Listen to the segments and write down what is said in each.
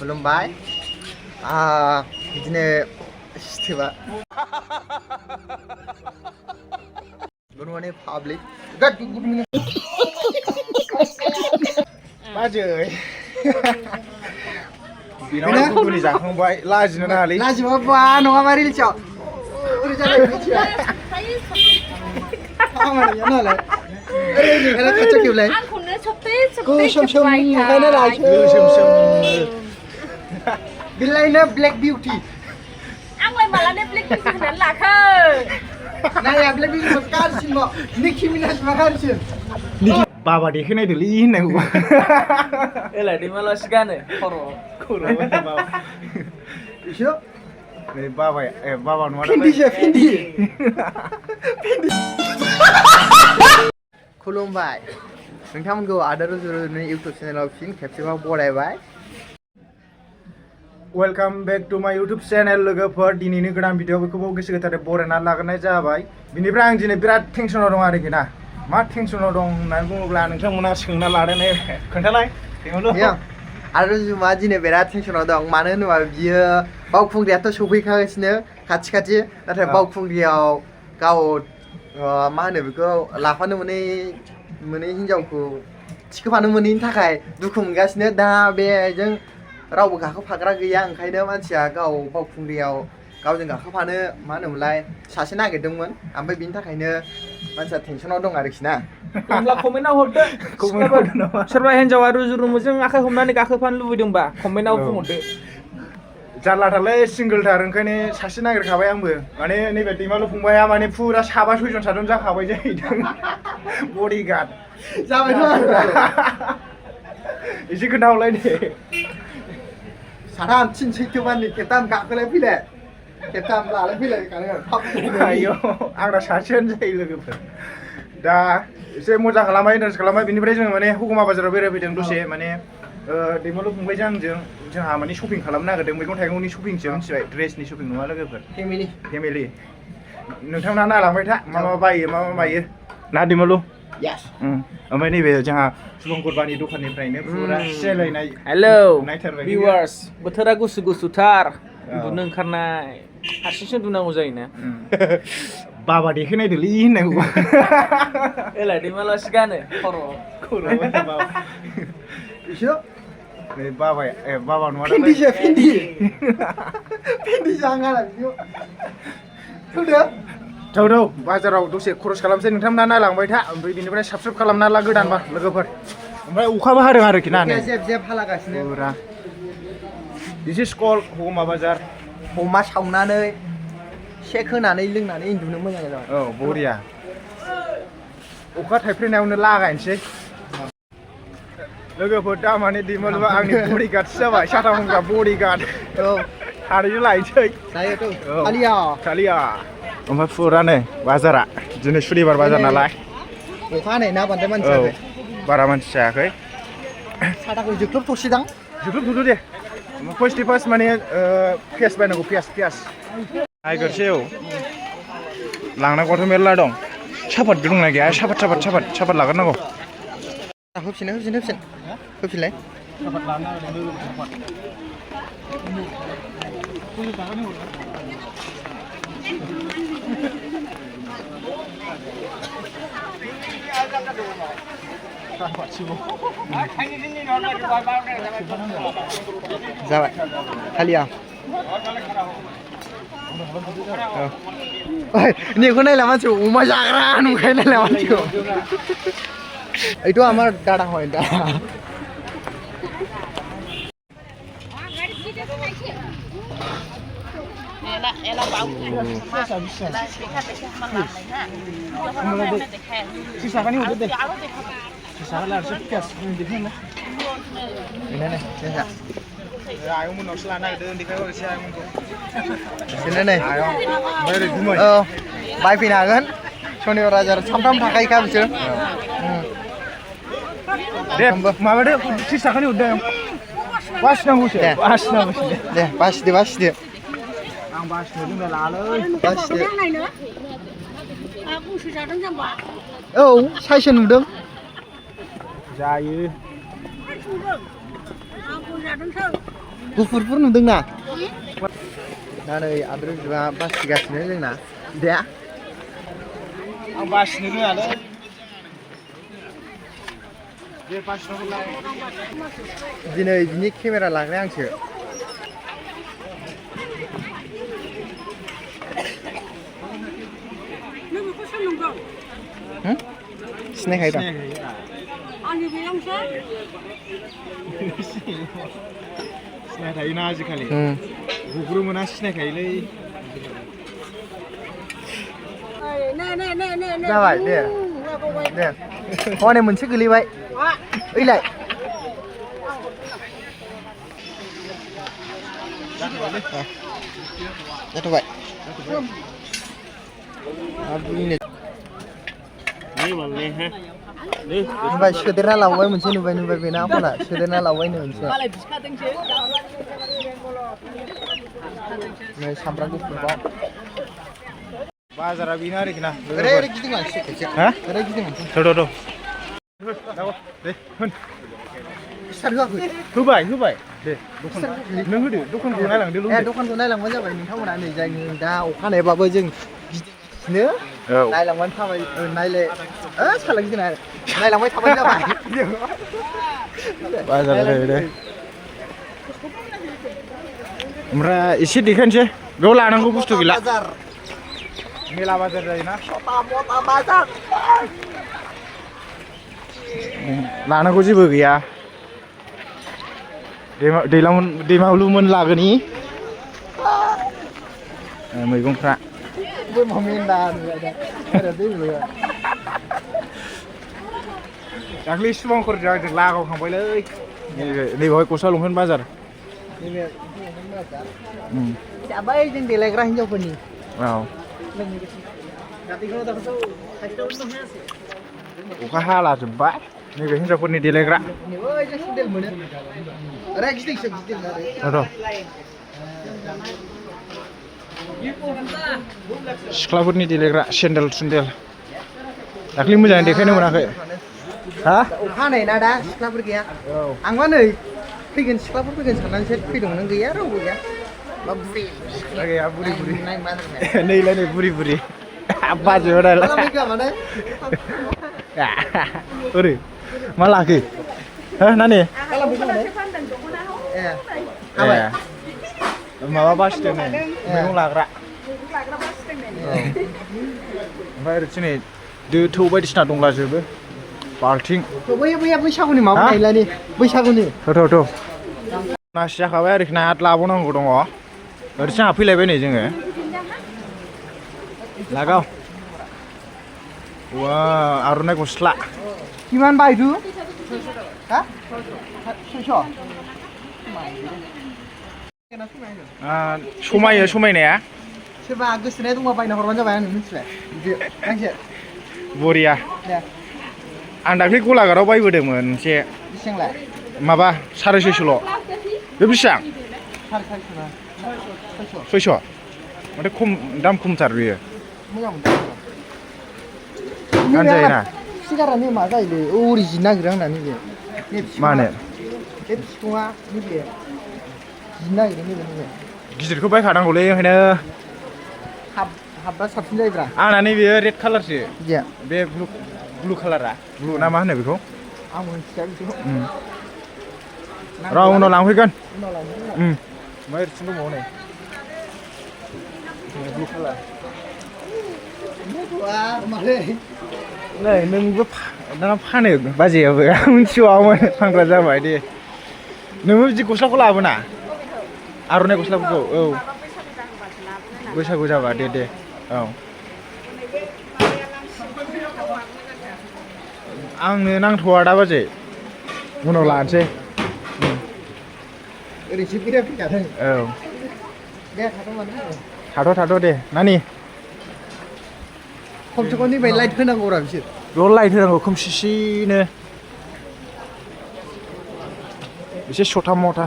खुलुमबाय बिदिनो सिथोबा good morning public good morning बाजै बिनाव गुदुनि जाखांबाय लाजिनो नाङालै लाजिबाबा नङाबा रिल्सआव ओरै जालाय मिथिबाय खामानिया नालाय ओरै खाथियाव खेबलाय गोसोम सोम ओंखायनो लायसै गोसोम सोम बिलायनो ब्लेक बिउटि आंलाय मालानो ब्लेक बिउटि होननानै लाखो नाया ब्लेक बिउटि गारसिनबाव निकि मिनाज मा गारसिन बाबा देखायनायदोलै होननायखौ एलाय दैमालासि गानो खर'आव बाबा इसो नै बाबाया बाबा नङा फिन्दिसो फिन्दि खुलुमबाय नोंथांमोनखौ आदा रुजुरुनि इउटुब चेनेलाव फिन खेबसेबाव बरायबाय वेलकाम बेक टु माय इउटुब चेनेल लोगोफोर दिनैनि गोदान भिडिअखौबो गोसो गोथारै बरायनानै लाग्रोनाय जाबाय बिनिफ्राय आं दिनै बिराद टेनसनाव दं आरोखि ना मा टेनसनाव दं होननानै बुङोब्ला नोंथांमोना सोंना लादों खोन्थालाय आरो जुमा दिनै बिराद टेनसनाव दं मानो होनोबा बियो बावखुंग्रियाथ' सफैखागासिनो खाथि खाथि नाथाय बावखुंग्रियाव गाव मा होनो बेखौ लाफानो मोनै हिनजावखौ थिखोफानो मोनैनि थाखाय दुखु मोनगासिनो दा बेजों रावबो गाखोफाग्रा गैया ओंखायनो मानसिया गाव बावखुंग्रियाव गावजों गाखोफानो मा होनोमोनलाय सासे नागिरदोंमोन ओमफ्राय बिनि थाखायनो मानसिया टेनसनाव दं आरोखि ना होमब्ला कमेन्टआव हरदो सोरबा हिन्जावा रुजुरुमुजों आखाइ हमनानै गाखोफानो लुबैदोंबा कमेन्टआव बुंहरदो जारलाथारलै सिंगोलथार ओंखायनो सासे नागिरखाबाय आंबो माने नैबे दैमालु फंबाया माने फुरा साबा सयजन सातजन जाखाबाय जाहैदों बडिगार्ड जाबायथ' एसे खोन्थाहरलाय दे साथाम थिन सैथोमाननि खेबथाम गाखोलाय फैलाय खेबथाम लालाय फैलाय आयौ आंना सासेयानो जायो लोगोफोर दा एसे मोजां खालामबाय इन्टारेस्ट खालामबाय बिनिफ्राय जोङो माने हुगुमा बाजाराव बेरायफैदों दसे माने दैमालु फंबायजों आंजों जोंहा माने शपिं खालामनो नागिरदों मैगं थाइगंनि शपिंसो मिथिबाय ड्रेसनि शपिं नङा लोगोफोर फेमिलि नोंथांमोना नायलांबाय था मा बायो मा बायो ना दैमालु ओमफ्राय नैबे जोंहा सुबंगुरबानि दखाननिफ्रायनो फुरा सेलायनाय हेलौ भिउवार्स बोथोरा गुसु गुसुथार उन्दुनो ओंखारनाय हारसिंसो उन्दुनांगौ जायोना बाबा देखायनायदोलै होननायखौ एलाय दैमालासि गानो खर'आव इसो नै बाबाया बाबा नङा फिन्दिसो फिन्दि जाङा थौदो बाजाराव दसे खरस खालामसै नोंथांमोना नायलांबाय था ओमफ्राय बिनिफ्राय साबस्क्राइब खालामना ला गोदानबा लोगोफोर ओमफ्राय अखाबो हादों आरोखि ना जेब हालागासिनो फुरा दिस इज कल हुगुमा बाजार अमा सावनानै सेक होनानै लोंनानै उन्दुनो मोजां जाबाय औ बरिया अखा थाइफ्रिनायावनो लागायनोसै लोगोफोर दा माने दैमालुआ आंनि बडिगार्डसो जाबाय साथा हमग्रा बडिगार्ड औ थारैनो लायनोसै थालिया ओमफ्राय फुरा नै बाजारा दिनै सुनिबार बाजार नालाय अखा हानाय ना बांद्राय मानसि जायाखै बारा मानसि जायाखै साथाखौ जोख्लोबथ'सैदां जोख्लोबथ'दो दे फार्स्ट माने पियास बायनांगौ पियास नायगोरसै औ लांनांगौआथ' मेरला दं सापात दंना गैया सापात लाग्रोनांगौ होफिनलाय जाबाय खालिया नेखौ नायला मानसिखौ अमा जाग्रा नुखायो नायला मानसिखौ এইটো আমার দাদা হয় দাদা आयंमोननावसो लानो नागिरदों देखायबा एसे आयंमोनखौ बायफैनो हागोन शनिबार बाजार सामफ्रामबो थाखायोखा बिसोर दे माबादो 30 थाखानि हरदों बासिनांगौसो दे बासिदो आं बासिनो रोंलाय लालै बासिदो औ साइसो नुदों जायो गुफुरफोर नुदोंना दा नै आद्र बिबा बासिगासिनो जोंना बिदाया आं बासिनो रोङालै बे बासिनांगौलाय दिनै बिनि केमेरा लाग्राया आंसो सिनायखायो दा सिनायखायोना आजिखालि गुग्रु मोना सिनायखायोलै जाबाय दे दे हनै मोनसे गोलैबाय ओइलाय जाथ'बाय नुबाय सोदेरना लाबोबाय मोनसे नुबाय बेना फना सोदेरना लाबोबायनो मोनसे नै सामब्राम गुफुरबाव बाजारा बेनो आरोखि ना ओरै गिदिंलांसै हा ओरै गिदिंलांसै थ' दे होन स्टार्ट होआखै होबाय दे नों होदो दखानखौ नायलांदो ए दखानखौ नायलांबानो जाबाय नोंथांमोना नै जाय दा अखानायबाबो जों गिदिंगासिनो नायलांबानो थाबाय नायलाय साला गिदिंना नायलांबाय थाबानो जाबाय बाजार जायो दे ओमफ्राय एसे देखायनोसै बेयाव लानांगौ बुस्थु गैला मेला बाजार जायोना लानांगौ जेबो गैया दैमालुमोन लागोनि मैगंफ्रा दाख्लै सुबांखरजों आंजों लागावखांबायलै नैबेहाय गस्ला लंपेन्ट बाजार बै जों देलायग्रा हिन्जावफोरनि औ अखा हाला जोब्बाय नैबे हिन्जावफोरनि देलायग्रा सिख्लाफोरनि देलायग्रा सेन्देल सुन्देल दाख्लै मोजाङै देखायनो मोनाखै हा अखा हानाय ना दा सिख्लाफोर गैया आंबा नै फैगोन सिख्लाफोर फैगोन साननानैसो फैदोंमोन नों गैया रावबो गैया गैया बुरि नैलाय नै बुरि बाजो नालाय ओरै मा लाखो हो नानि माबा बासिदों नै मैगं लाग्रा ओमफ्राय ओरैथिं नै दो थौ बायदिसिना दंलाजोबो बाल्थिं बैया बैसागुनि माबा गायलानि बैसागुनि थ' नासि जाखाबाय आरोखि ना आरो लाबावनांगौ दङ ओरैथिं आंहा फैलायबाय नै जोङो लागाव वा आर'नाइ गस्ला किमान बायदु हा 600 समायनाया सोरबा गोसोनाय दंबा बायना हरबानो जाबाय आंनो मिथिबाय गांसे बरिया आं दाख्लै गलाघाटआव बायबोदोंमोन मोनसे बेसेबांलाय माबा 650ल' बे बेसेबां 600 माथो खम दाम खमथार बेयो मोजां मोनदों गानजायोना सिगारानि मा जायोलै अरिजिन नागिरो आंना नैबे मानो बे बिखुङा नैबे जिन नागिरो नैबे गिदिरखौ बायखानांगौलै ओंखायनो हाबबा साबसिन जायोब्रा आंना नैबे रेड कालारसो बिदिया बे ब्लु कालारा ब्लु ना मा होनो बेखौ आं मोनथिया बिदिखौ र' उनाव लांफैगोन ओमफ्राय ओरैथिं दंबावो नै ब्लु कालार नै नोंबो दाना फानो बाजैयाबो आं मिथिबावामोन फानग्रा जाबाय दे नोंबो बिदि गस्लाखौ लाबोना आर'नाइ गस्लाफोरखौ औ बैसागु जाबा दे औ आंनो नांथ'वा दा बाजै उनाव लानोसै ओरैसो बेरायफैखादों औ दे थाथ' दे नानि खमसे खम नैबे लाइट होनांगौरा बिसोर बेयाव लाइट होनांगौ खोमसिनो एसे सथा मथा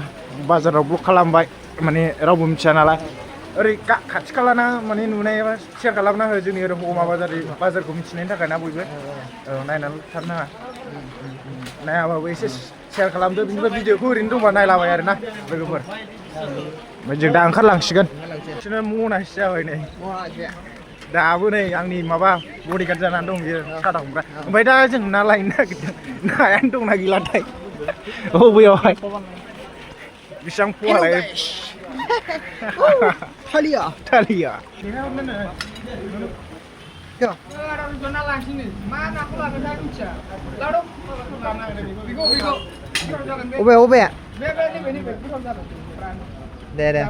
बाजाराव ब्लक खालामबाय माने रावबो मिथिया नालाय ओरै खाथि खालाना माने नुनाया शेयार खालामना हो जोंनि ओरै हमा बाजारखौ मिथिनायनि थाखाय ना बयबो औ नायनानै थानो नाङा नायाबाबो एसे शेयार खालामदो बिनिफ्राय भिडिअखौ ओरैनो दंबा नायलाबाय आरोना लोगोफोर ओमफ्राय जों दा ओंखारलांसिगोन बिसोरनो मनासो जाबाय नै दाबो नै आंनि माबा बडिगार्ड जानानै दं बियो साथा हमग्रा ओमफ्राय दा जों ना लायनो नागिरदों नायानो दंना गैलाथाय बबेयावहाय बेसेबां फवा लायो थालिया अबे दे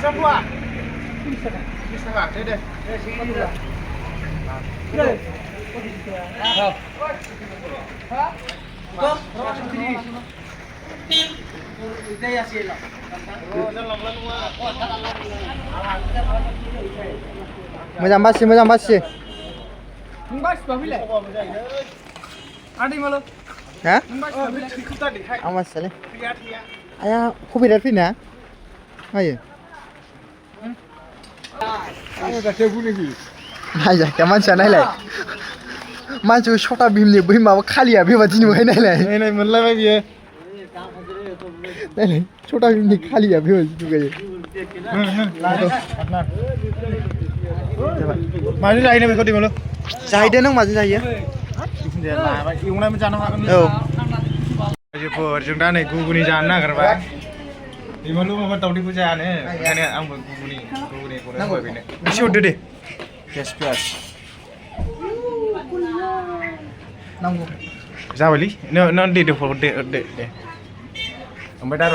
Semua. Bisa nggak? Deh. Macam basi. Ada malu. Hah? Awas sekali. Ayah, kopi dari sini ya? Ayo. नायजा क्या मानसिया नायलाय मानसिखौ सटा भीमनि बै माबा खालिया बेबादि नुबाय नायलाय नायनाय मोनलायबाय बियो नायलाय सटा भीमनि खालिया बेबादि नुबाय माजों जाहैनो बेखौ दिमोलो जाहैदो नों माजों जाहैयो लाबाय एवनायबो जानो हागोन औ रायजोफोर जों दा नै गुगुनि जानो नागिरबाय दिमोलो माबा दावदैखौ जायानो ओंखायनो आंबो गुगुनिखौनो होबाय बेनो एसे हरदो दे पियास नांगौ जाबायलै नों दे हरदो ओमफ्राय दा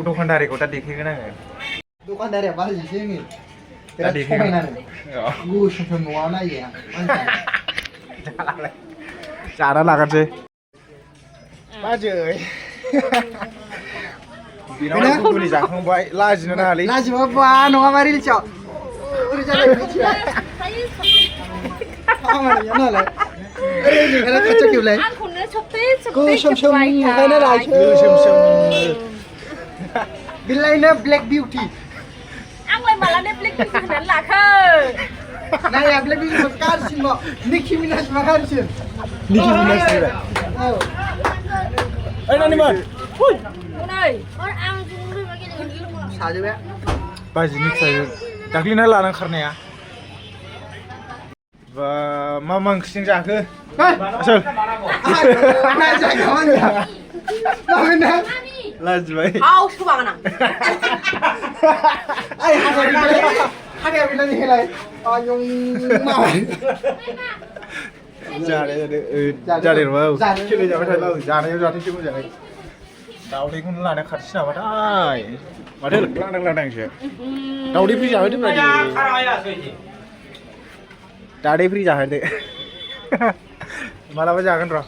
दखानदारिखौ दा देखायगोन आङो दखानदारिया बाजिसो जोङो दा देखायगोन गुसुसो न'आव नायो जाना लागोनसै बाजै बिनाव गुगुनि जाखांबाय लाजिनो नाङालै लाजिबा नङाबा रिल्सआव ओरै जालाय मिथिबाय खामानिया नालाय ओरै खाथियाव खेबलाय आंखौनो गोसोम नुखायनो लायसै बिलायनो ब्लेक बिउटि आंलाय मालानो ब्लेक बिउटि होननानै लाखो नाया ब्लेक बिउटि गारसिन मा निकि मिनाज मा गारसिन निकि मिनाज औ ओइ नानिमोन नै आं साजोबबाय बाजिनि फिसाजो दाख्लैना लानानै खारनाया मा ओंख्रिजों जाखो आसोल लाजिबाय आव सोबागोन आं हागाया बिलानि हेलाय आयं माबाय जादों खेले जाबाय थायो जानायाव जाथोंसै मोजाङै दावदैखौनो लाना खारसै नामाथाय माथो लांदांसो दावदै फ्रि जाहोदो दावदै फ्रि जाहोदो मालाबा जागोन र'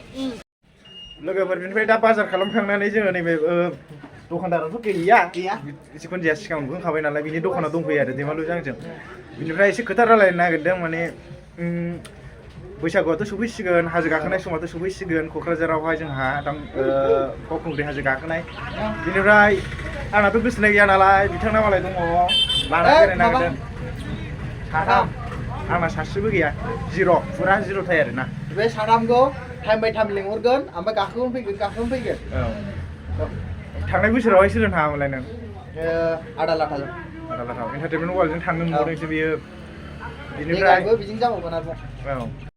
लोगोफोर बिनिफ्राय दा बाजार खालामखांनानै जोङो नैबे दखानदाराथ' गैया जिखुनु जाया सिगां बुंखाबाय नालाय बिनि दखानाव दंफैयो आरो दैमालुजों आंजों बिनिफ्राय एसे खोथा रायलायनो नागिरदों माने बैसागुआथ' सफैसिगोन हाजो गाखोनाय समाथ' सफैसिगोन क'क्राझारावहाय जोंहा बावखुंग्रि हाजो गाखोनाय बिनिफ्राय आंनाथ' गोसोनाय गैया नालाय बिथांना मालाय दङ लाना बेरायनो नागिरदों साथाम आंना सासेबो गैया जिर' फुरा जिर'थाय आरोना बे साथामखौ टाइम बाय टाइम लिंहरगोन ओमफ्राय गाखोगोन फैगोन औ थांनाय बोसोरावहाय सोलों थाङामोनलाय नों आदा लाथाजों एन्टारटेनमेन्ट वार्ल्डजों थांनो मोनबावदोंसो बियो बिनिफ्राय बिदिनो जाबावगोन आरो औ